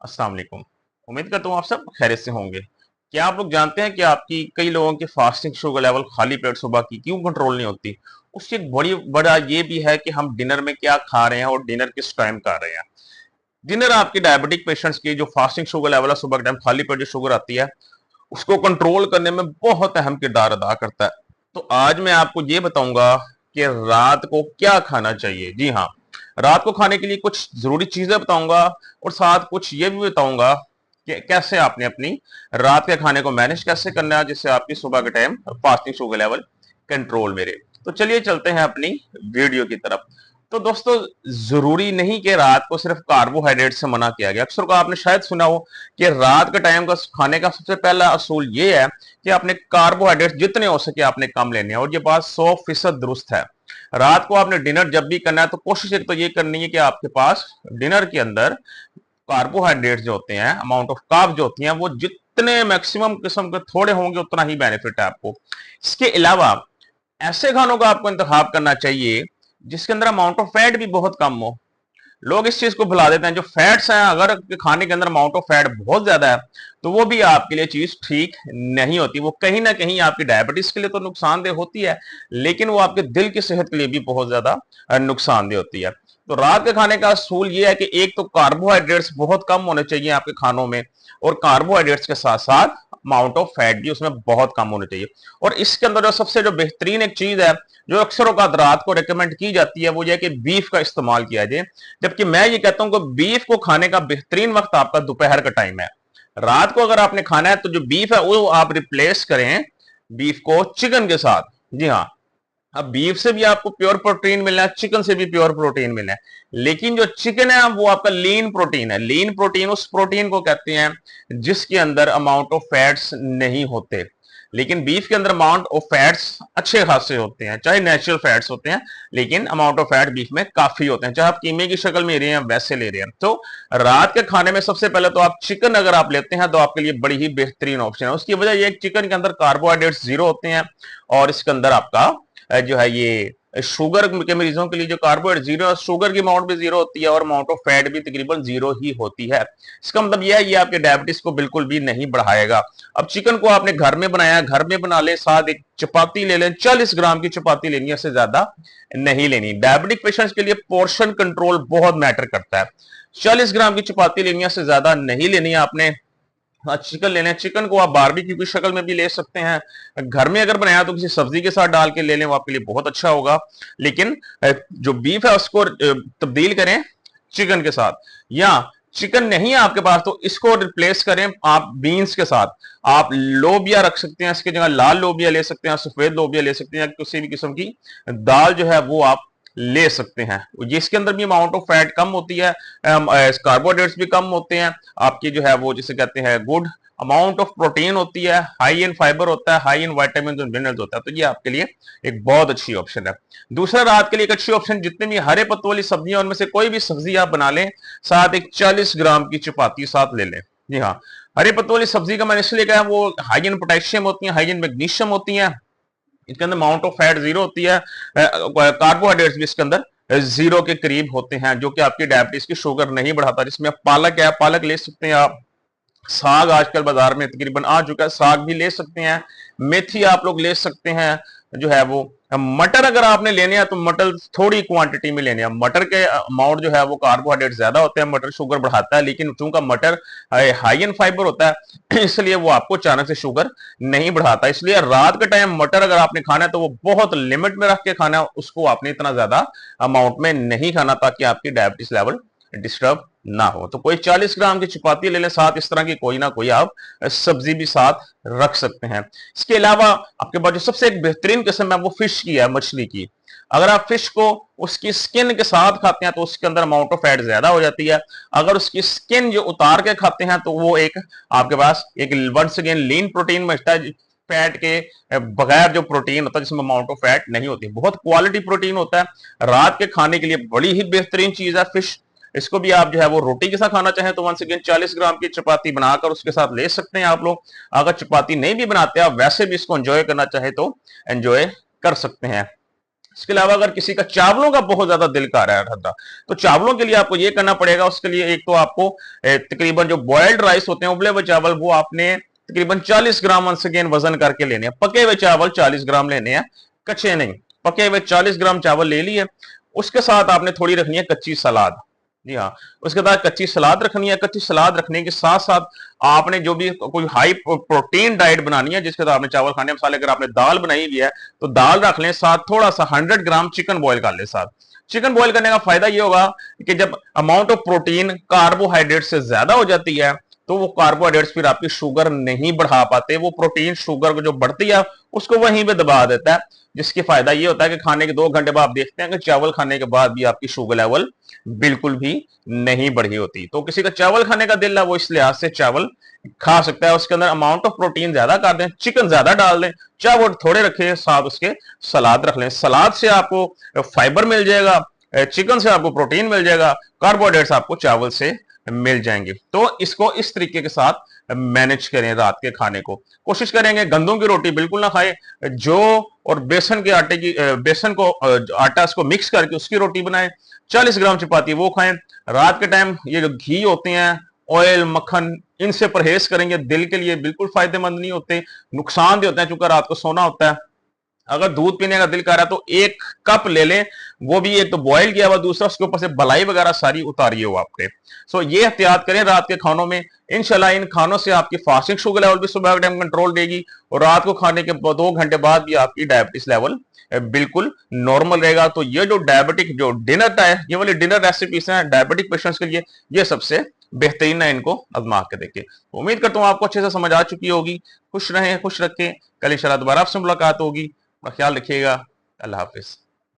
अस्सलाम वालेकुम। उम्मीद करता हूँ आप सब खैरियत से होंगे। क्या आप लोग जानते हैं कि आपकी कई लोगों की फास्टिंग शुगर लेवल खाली पेट सुबह की क्यों कंट्रोल नहीं होती? उसकी एक बड़ी बड़ा ये भी है कि हम डिनर में क्या खा रहे हैं और डिनर किस टाइम कर रहे हैं। डिनर आपकी डायबिटिक पेशेंट्स की जो फास्टिंग शुगर लेवल है सुबह के टाइम खाली पेट जो शुगर आती है उसको कंट्रोल करने में बहुत अहम किरदार अदा करता है। तो आज मैं आपको ये बताऊंगा कि रात को क्या खाना चाहिए। जी हाँ, रात को खाने के लिए कुछ जरूरी चीजें बताऊंगा और साथ कुछ ये भी बताऊंगा कि कैसे आपने अपनी रात के खाने को मैनेज कैसे करना है जिससे आपकी सुबह के time fasting sugar level control में रहे। तो चलिए चलते हैं अपनी वीडियो की तरफ। तो दोस्तों, जरूरी नहीं कि रात को सिर्फ कार्बोहाइड्रेट से मना किया गया। अक्सर को आपने शायद सुना हो कि रात के टाइम का खाने का सबसे पहला असूल ये है कि आपने कार्बोहाइड्रेट जितने हो सके आपने कम लेने हैं, और ये बात 100% दुरुस्त है। रात को आपने डिनर जब भी करना है तो कोशिश एक तो ये करनी है कि आपके पास डिनर के अंदर कार्बोहाइड्रेट जो होते हैं, अमाउंट ऑफ कार्ब जो होती हैं, वो जितने मैक्सिमम किस्म के थोड़े होंगे उतना ही बेनिफिट है आपको। इसके अलावा ऐसे खानों का आपको इंतखाब करना चाहिए जिसके अंदर अमाउंट ऑफ फैट भी बहुत कम हो। लोग इस चीज को भुला देते हैं, जो फैट्स हैं, अगर खाने के अंदर अमाउंट ऑफ फैट बहुत ज्यादा है तो वो भी आपके लिए चीज ठीक नहीं होती। वो कहीं ना कहीं आपकी डायबिटीज के लिए तो नुकसानदेह होती है, लेकिन वो आपके दिल की सेहत के लिए भी बहुत ज्यादा नुकसानदेह होती है। तो रात के खाने का असूल ये है कि एक तो कार्बोहाइड्रेट्स बहुत कम होने चाहिए आपके खानों में, और कार्बोहाइड्रेट्स के साथ साथ अमाउंट ऑफ फैट भी उसमें बहुत कम होने चाहिए। और इसके अंदर जो सबसे जो बेहतरीन एक चीज है जो अक्सर औकात रात को रिकमेंड की जाती है वो ये है कि बीफ का इस्तेमाल किया जाए। जबकि मैं ये कहता हूं कि बीफ को खाने का बेहतरीन वक्त आपका दोपहर का टाइम है। रात को अगर आपने खाना है तो जो बीफ है वो आप रिप्लेस करें बीफ को चिकन के साथ। जी हाँ, अब बीफ से भी आपको प्योर प्रोटीन मिलना है, चिकन से भी प्योर प्रोटीन मिलना है, लेकिन जो चिकन है वो आपका लीन प्रोटीन है। लीन प्रोटीन उस प्रोटीन को कहते हैं जिसके अंदर अमाउंट ऑफ फैट्स नहीं होते, लेकिन बीफ के अंदर अमाउंट ऑफ फैट्स अच्छे खासे होते हैं, चाहे नेचुरल फैट्स होते हैं, लेकिन अमाउंट ऑफ फैट बीफ में काफी होते हैं, चाहे आप कीमे की शक्ल में ले रहे हैं वैसे ले रहे हैं। तो रात के खाने में सबसे पहले तो आप चिकन अगर आप लेते हैं तो आपके लिए बड़ी ही बेहतरीन ऑप्शन है। उसकी वजह यह चिकन के अंदर कार्बोहाइड्रेट्स जीरो होते हैं, और इसके अंदर आपका जो है ये शुगर के मरीजों के लिए जो कार्बोहाइड्रेट जीरो, शुगर की अमाउंट भी जीरो होती है और अमाउंट ऑफ फैट भी तकरीबन जीरो ही होती है। इसका मतलब यह है ये आपके डायबिटीज को बिल्कुल भी नहीं बढ़ाएगा। अब चिकन को आपने घर में बनाया, घर में बना ले, साथ एक चपाती ले लें, 40 ग्राम की चपाती लेनी है, इससे ज्यादा नहीं लेनी। डायबिटिक पेशेंट्स के लिए पोर्शन कंट्रोल बहुत मैटर करता है। 40 ग्राम की चपाती लेनी है, इससे ज्यादा नहीं लेनी है आपने। हाँ, चिकन लेने हैं, चिकन को आप बारबेक्यू की शक्ल में भी ले सकते हैं, घर में अगर बनाया तो किसी सब्जी के साथ डाल के ले लें, वो आपके लिए बहुत अच्छा होगा। लेकिन जो बीफ है उसको तब्दील करें चिकन के साथ, या चिकन नहीं है आपके पास तो इसको रिप्लेस करें आप बीन्स के साथ। आप लोबिया रख सकते हैं, इसकी जगह लाल लोबिया ले सकते हैं, सफेद लोबिया ले सकते हैं, किसी भी किस्म की दाल जो है वो आप ले सकते हैं, जिसके अंदर भी अमाउंट ऑफ फैट कम होती है, कार्बोहाइड्रेट्स भी कम होते हैं, आपकी जो है वो जिसे कहते हैं गुड अमाउंट ऑफ प्रोटीन होती है, हाई इन फाइबर होता है, हाई इन वाइटामिन और मिनरल्स होता है। तो ये आपके लिए एक बहुत अच्छी ऑप्शन है। दूसरा रात के लिए एक अच्छी ऑप्शन, जितने भी हरे पत्तों वाली सब्जियां उनमें से कोई भी सब्जी आप बना लें, साथ एक 40 ग्राम की चपाती साथ ले लें। जी हाँ, हरे पत्तों वाली सब्जी का मैंने इसलिए कहा, वो हाई इन पोटेशियम होती है, हाई इन मैग्नीशियम होती है, इसके अंदर अमाउंट ऑफ फैट जीरो होती है, कार्बोहाइड्रेट्स भी इसके अंदर जीरो के करीब होते हैं, जो कि आपकी डायबिटीज की शुगर नहीं बढ़ाता। जिसमें आप पालक है, पालक ले सकते हैं आप, साग आजकल बाजार में तकरीबन आ चुका है, साग भी ले सकते हैं, मेथी आप लोग ले सकते हैं, जो है वो मटर अगर आपने लेने हैं तो मटर थोड़ी क्वांटिटी में लेने हैं। मटर के अमाउंट जो है वो कार्बोहाइड्रेट ज्यादा होते हैं, मटर शुगर बढ़ाता है, लेकिन चूंकि मटर हाई इन फाइबर होता है इसलिए वो आपको अचानक से शुगर नहीं बढ़ाता। इसलिए रात के टाइम मटर अगर आपने खाना है तो वो बहुत लिमिट में रख के खाना है, उसको आपने इतना ज्यादा अमाउंट में नहीं खाना ताकि आपकी डायबिटीज लेवल डिस्टर्ब ना हो। तो कोई 40 ग्राम की चपाती ले लें, साथ इस तरह की कोई ना कोई आप सब्जी भी साथ रख सकते हैं। इसके अलावा आपके पास जो सबसे एक बेहतरीन किस्म है वो फिश की है, मछली की। अगर आप फिश को उसकी स्किन के साथ खाते हैं तो उसके अंदर अमाउंट ऑफ फैट ज्यादा हो जाती है। अगर उसकी स्किन जो उतार के खाते हैं तो वो एक आपके पास एक वंस अगेन लीन प्रोटीन बचता है, फैट के बगैर जो प्रोटीन होता है जिसमें अमाउंट ऑफ फैट नहीं होती, बहुत क्वालिटी प्रोटीन होता है। रात के खाने के लिए बड़ी ही बेहतरीन चीज है फिश। इसको भी आप जो है वो रोटी के साथ खाना चाहें तो वंस अगेन 40 ग्राम की चपाती बनाकर उसके साथ ले सकते हैं आप लोग। अगर चपाती नहीं भी बनाते आप वैसे भी इसको एंजॉय करना चाहे तो एंजॉय कर सकते हैं। इसके अलावा अगर किसी का चावलों का बहुत ज्यादा दिल कर रहा है तो चावलों के लिए आपको ये करना पड़ेगा। उसके लिए एक तो आपको तकरीबन जो बॉइल्ड राइस होते हैं, उबले हुए चावल, वो आपने तकरीबन 40 ग्राम वंस अगेन वजन करके लेने हैं। पके हुए चावल 40 ग्राम लेने हैं, कच्चे नहीं। पके हुए 40 ग्राम चावल ले लिए। उसके साथ आपने थोड़ी रखनी है कच्ची सलाद। जी हाँ, उसके बाद कच्ची सलाद रखनी है। कच्ची सलाद रखने के साथ साथ आपने जो भी कोई हाई प्रोटीन डाइट बनानी है, जिसके साथ आपने चावल खाने, मसाले, अगर आपने दाल बनाई हुई है तो दाल रख लें साथ। थोड़ा सा 100 ग्राम चिकन बॉईल कर ले साथ। चिकन बॉईल करने का फायदा ये होगा कि जब अमाउंट ऑफ प्रोटीन कार्बोहाइड्रेट से ज्यादा हो जाती है तो वो कार्बोहाइड्रेट्स फिर आपकी शुगर नहीं बढ़ा पाते, वो प्रोटीन शुगर को जो बढ़ती है उसको वहीं पे दबा देता है, जिसकी फायदा ये होता है कि खाने के 2 घंटे बाद आप देखते हैं कि चावल खाने के बाद भी आपकी शुगर लेवल बिल्कुल भी नहीं बढ़ी होती। तो किसी का चावल खाने का दिल है वो इस लिहाज से चावल खा सकता है। उसके अंदर अमाउंट ऑफ प्रोटीन ज्यादा कर दें, चिकन ज्यादा डाल दें, चावल थोड़े रखें, साथ उसके सलाद रख लें। सलाद से आपको फाइबर मिल जाएगा, चिकन से आपको प्रोटीन मिल जाएगा, कार्बोहाइड्रेट्स आपको चावल से मिल जाएंगे। तो इसको इस तरीके के साथ मैनेज करें। रात के खाने को कोशिश करेंगे गंदों की रोटी बिल्कुल ना खाए, जो और बेसन के आटे की बेसन को आटा इसको मिक्स करके उसकी रोटी बनाएं। 40 ग्राम चपाती वो खाएं। रात के टाइम ये जो घी होते हैं, ऑयल, मक्खन, इनसे परहेज करेंगे। दिल के लिए बिल्कुल फायदेमंद नहीं होते, नुकसान भी होते हैं, चूंकि रात को सोना होता है। अगर दूध पीने का दिल कर रहा है तो 1 कप ले लें, वो भी एक तो बॉयल किया हुआ, दूसरा उसके ऊपर से बलाई वगैरह सारी उतारिए हो आपके। सो ये एहतियात करें रात के खानों में। इंशाल्लाह इन खानों से आपकी फास्टिंग शुगर लेवल भी सुबह के टाइम कंट्रोल रहेगी और रात को खाने के 2 घंटे बाद भी आपकी डायबिटीज लेवल बिल्कुल नॉर्मल रहेगा। तो ये जो डायबिटिक जो डिनर है, ये वाली डिनर रेसिपीज हैं डायबिटिक पेशेंट्स के लिए, ये सबसे बेहतरीन है, इनको आजमा के देखिए। उम्मीद करता हूं आपको अच्छे से समझ आ चुकी होगी। खुश रहें, खुश रखें। कल इंशाल्लाह दोबारा आपसे मुलाकात होगी। अपना ख्याल रखिएगा। अल्लाह हाफिज।